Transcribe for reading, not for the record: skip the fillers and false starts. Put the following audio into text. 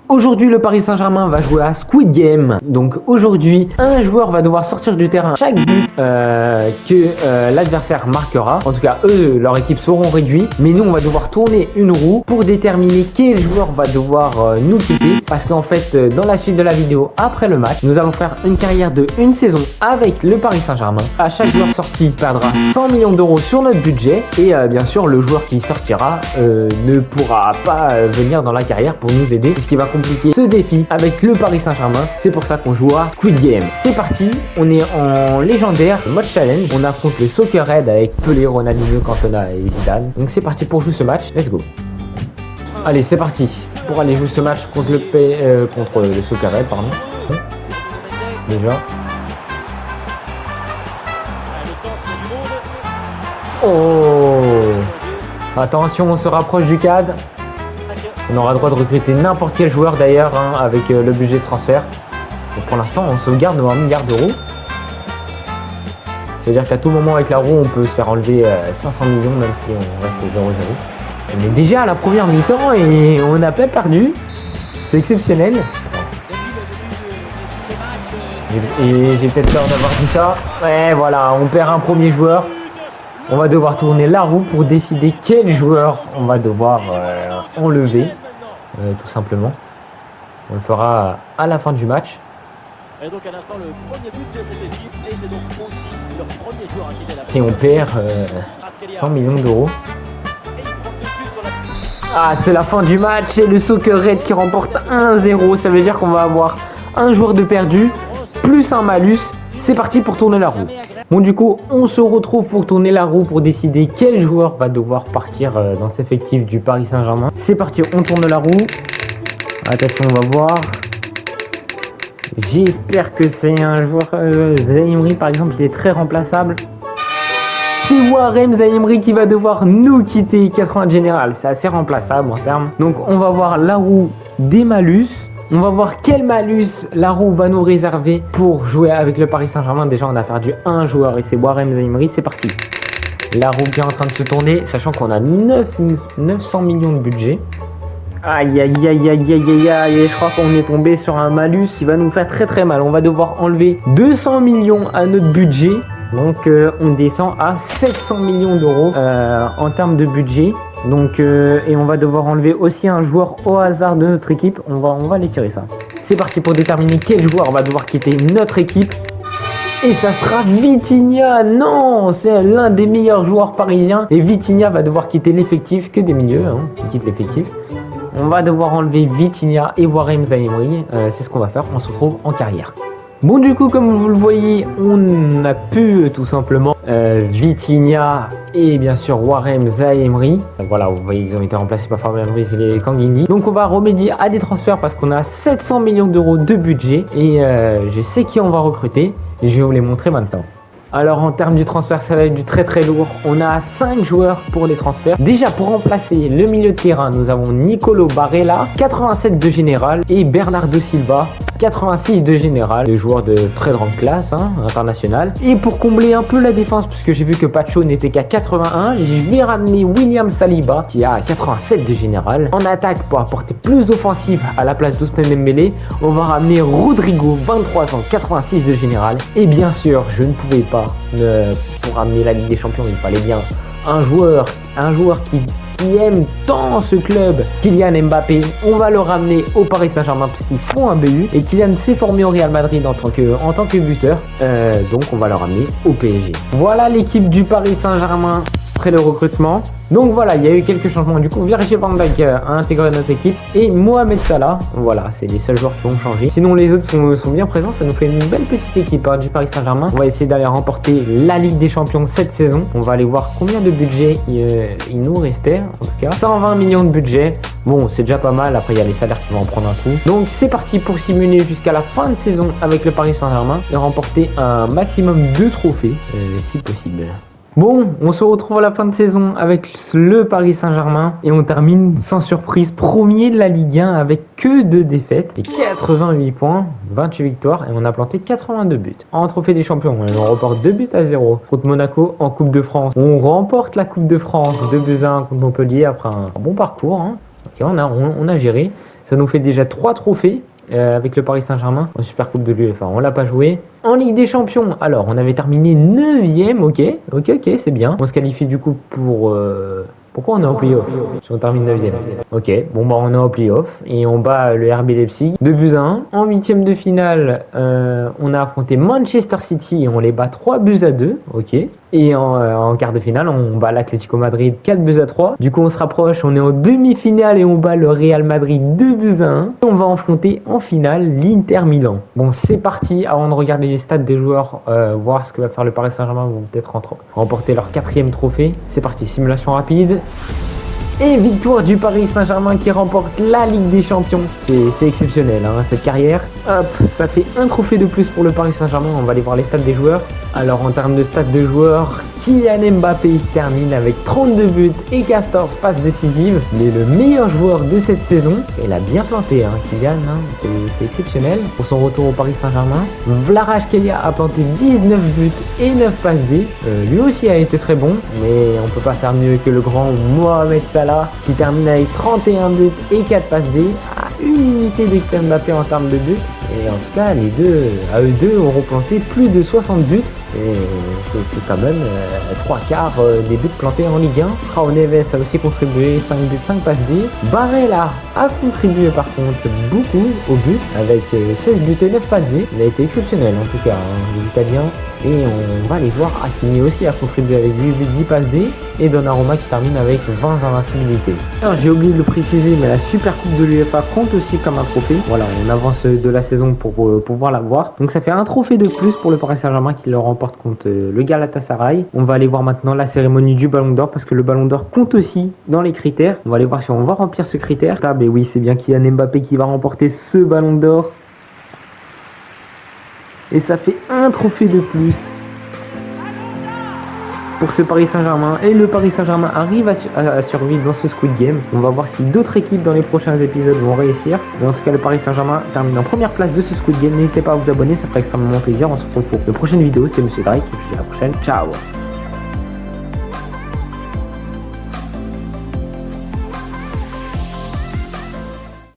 Aujourd'hui, le Paris Saint-Germain va jouer à Squid Game. Donc aujourd'hui, un joueur va devoir sortir du terrain chaque but que l'adversaire marquera. En tout cas, eux, leur équipe seront réduits. Mais nous, on va devoir tourner une roue pour déterminer quel joueur va devoir nous quitter. Parce qu'en fait, dans la suite de la vidéo, après le match, nous allons faire une carrière de une saison avec le Paris Saint-Germain. À chaque joueur sorti perdra 100 millions d'euros sur notre budget. Et bien sûr, le joueur qui sortira ne pourra pas venir dans la carrière pour nous aider. Ce qui va compliquer ce défi avec le Paris Saint-Germain. C'est pour ça qu'on joue à Squid Game. C'est parti, on est en légendaire, mode challenge. On affronte le Soccer Red avec Pelé, Ronaldinho, Cantona et Zidane. Donc c'est parti pour jouer ce match. Let's go. Allez, c'est parti pour aller jouer ce match contre le Soccer Red, pardon. Déjà. Oh! Attention, on se rapproche du cadre. On aura le droit de recruter n'importe quel joueur d'ailleurs avec le budget de transfert. Donc pour l'instant, on sauvegarde nos 1 milliard d'euros. C'est-à-dire qu'à tout moment avec la roue, on peut se faire enlever 500 millions même si on reste 0-0. On est déjà à la première mi-temps et on n'a pas perdu. C'est exceptionnel. Et j'ai peut-être peur d'avoir dit ça. Ouais, voilà, on perd un premier joueur. On va devoir tourner la roue pour décider quel joueur on va devoir enlever, tout simplement. On le fera à la fin du match. Et donc à l'instant le premier but de cette équipe et c'est donc aussi leur premier joueur à quitter la Et on perd 100 millions d'euros. Ah, c'est la fin du match et le Soccer Red qui remporte 1-0. Ça veut dire qu'on va avoir un joueur de perdu plus un malus. C'est parti pour tourner la roue. Bon, du coup, on se retrouve pour tourner la roue pour décider quel joueur va devoir partir dans cet effectif du Paris Saint-Germain. C'est parti, on tourne la roue. Attention, on va voir. J'espère que c'est un joueur... Zaïre Emery, par exemple, il est très remplaçable. C'est Warem Zaïre Emery qui va devoir nous quitter. 80 général, c'est assez remplaçable en termes. Donc, on va voir la roue des malus. On va voir quel malus la roue va nous réserver pour jouer avec le Paris Saint-Germain. Déjà, on a perdu un joueur et c'est Warem Zaïre Emery. C'est parti. La roue qui est en train de se tourner, sachant qu'on a 900 millions de budget. Aïe, aïe, aïe, aïe, aïe, aïe, aïe. Je crois qu'on est tombé sur un malus. Il va nous faire très, très mal. On va devoir enlever 200 millions à notre budget. Donc, on descend à 700 millions d'euros en termes de budget. Donc et on va devoir enlever aussi un joueur au hasard de notre équipe. On va les tirer ça. C'est parti pour déterminer quel joueur va devoir quitter notre équipe. Et ça sera Vitinha. Non, c'est l'un des meilleurs joueurs parisiens. Et Vitinha va devoir quitter l'effectif, que des milieux qui quittent l'effectif. On va devoir enlever Vitinha et Warem Zaïre Emery. C'est ce qu'on va faire. On se retrouve en carrière. Bon, du coup, comme vous le voyez, on a pu tout simplement Vitinha et bien sûr Warem Zaïre Emery. Voilà, vous voyez, ils ont été remplacés par Fabrice et Kanghini. Donc on va remédier à des transferts parce qu'on a 700 millions d'euros de budget et je sais qui on va recruter et je vais vous les montrer maintenant. Alors en termes du transfert, ça va être du très très lourd. On a 5 joueurs pour les transferts. Déjà pour remplacer le milieu de terrain, nous avons Nicolo Barella, 87 de général, et Bernardo Silva, 86 de général, des joueurs de très grande classe internationale. Et pour combler un peu la défense, puisque j'ai vu que Pacho n'était qu'à 81, je vais ramener William Saliba qui a 87 de général. En attaque, pour apporter plus d'offensive à la place d'Ousmane Dembélé, on va ramener Rodrigo, 23 ans, 86 de général. Et bien sûr, je ne pouvais pas pour ramener la Ligue des Champions, il fallait bien un joueur qui aime tant ce club, Kylian Mbappé. On va le ramener au Paris Saint-Germain parce qu'ils font un BU et Kylian s'est formé au Real Madrid en tant que buteur, donc on va le ramener au PSG. Voilà l'équipe du Paris Saint-Germain après le recrutement. Donc voilà, il y a eu quelques changements. Du coup, Virgil van Dijk a intégré notre équipe et Mohamed Salah. Voilà, c'est les seuls joueurs qui ont changé. Sinon, les autres sont bien présents. Ça nous fait une belle petite équipe du Paris Saint-Germain. On va essayer d'aller remporter la Ligue des Champions cette saison. On va aller voir combien de budget il nous restait. En tout cas, 120 millions de budget. Bon, c'est déjà pas mal. Après, il y a les salaires qui vont en prendre un coup. Donc, c'est parti pour simuler jusqu'à la fin de saison avec le Paris Saint-Germain et remporter un maximum de trophées, si possible. Bon, on se retrouve à la fin de saison avec le Paris Saint-Germain et on termine sans surprise premier de la Ligue 1 avec que 2 défaites et 88 points, 28 victoires et on a planté 82 buts. En trophée des champions, on remporte 2 buts à 0 contre Monaco. En Coupe de France, on remporte la Coupe de France 2 buts à 1 contre Montpellier après un bon parcours. Okay, on a géré. Ça nous fait déjà 3 trophées. Avec le Paris Saint-Germain en Super Coupe de l'UEFA, on l'a pas joué. En Ligue des Champions, alors on avait terminé 9ème, ok, c'est bien. On se qualifie du coup pour... Pourquoi on est en playoff si on termine 9ème? Ok, bon bah on est en playoff et on bat le RB Leipzig 2-1. En 8ème de finale, on a affronté Manchester City et on les bat 3-2, ok. Et en quart de finale, on bat l'Atlético Madrid 4-3. Du coup on se rapproche, on est en demi-finale et on bat le Real Madrid 2-1. On va affronter en finale l'Inter Milan. Bon c'est parti, avant de regarder les stats des joueurs, voir ce que va faire le Paris Saint-Germain, vont peut-être remporter leur 4ème trophée. C'est parti, simulation rapide. Et victoire du Paris Saint-Germain qui remporte la Ligue des Champions. C'est exceptionnel hein, cette carrière. Hop, ça fait un trophée de plus pour le Paris Saint-Germain. On va aller voir les stats des joueurs. Alors en termes de stats de joueurs, Kylian Mbappé termine avec 32 buts et 14 passes décisives. Il est le meilleur joueur de cette saison. Il a bien planté hein, Kylian, hein. C'est exceptionnel pour son retour au Paris Saint-Germain. Kvaratskhelia a planté 19 buts et 9 passes D. Lui aussi a été très bon, mais on peut pas faire mieux que le grand Mohamed Salah qui termine avec 31 buts et 4 passes D. À une unité de Kylian Mbappé en termes de buts. Et en tout cas, eux deux auront planté plus de 60 buts. Et c'est quand même 3/4 des buts plantés en Ligue 1. Raul Neves a aussi contribué, 5 buts, 5 passes D. Barella a contribué par contre beaucoup au but avec 16 buts et 9 passes D. Il a été exceptionnel en tout cas, hein, les Italiens. Et on va les voir. Hakimi aussi a contribué avec 8 buts, 10 passes D. Et Donnarumma qui termine avec 20 invincibilités. Alors j'ai oublié de le préciser, mais la Super Coupe de l'UEFA compte aussi comme un trophée. Voilà, on avance de la saison pour pouvoir la voir. Donc ça fait un trophée de plus pour le Paris Saint-Germain qui le remporte contre le Galatasaray. On va aller voir maintenant la cérémonie du Ballon d'Or parce que le Ballon d'Or compte aussi dans les critères. On va aller voir si on va remplir ce critère. Ah ben oui, c'est bien Kylian Mbappé qui va remporter ce Ballon d'Or. Et ça fait un trophée de plus pour ce Paris Saint-Germain. Et le Paris Saint-Germain arrive à survivre dans ce Squid Game. On va voir si d'autres équipes dans les prochains épisodes vont réussir. Mais en tout cas, le Paris Saint-Germain termine en première place de ce Squid Game. N'hésitez pas à vous abonner, ça ferait extrêmement plaisir. On se retrouve pour de prochaines vidéos. C'était Monsieur Drake et puis à la prochaine. Ciao.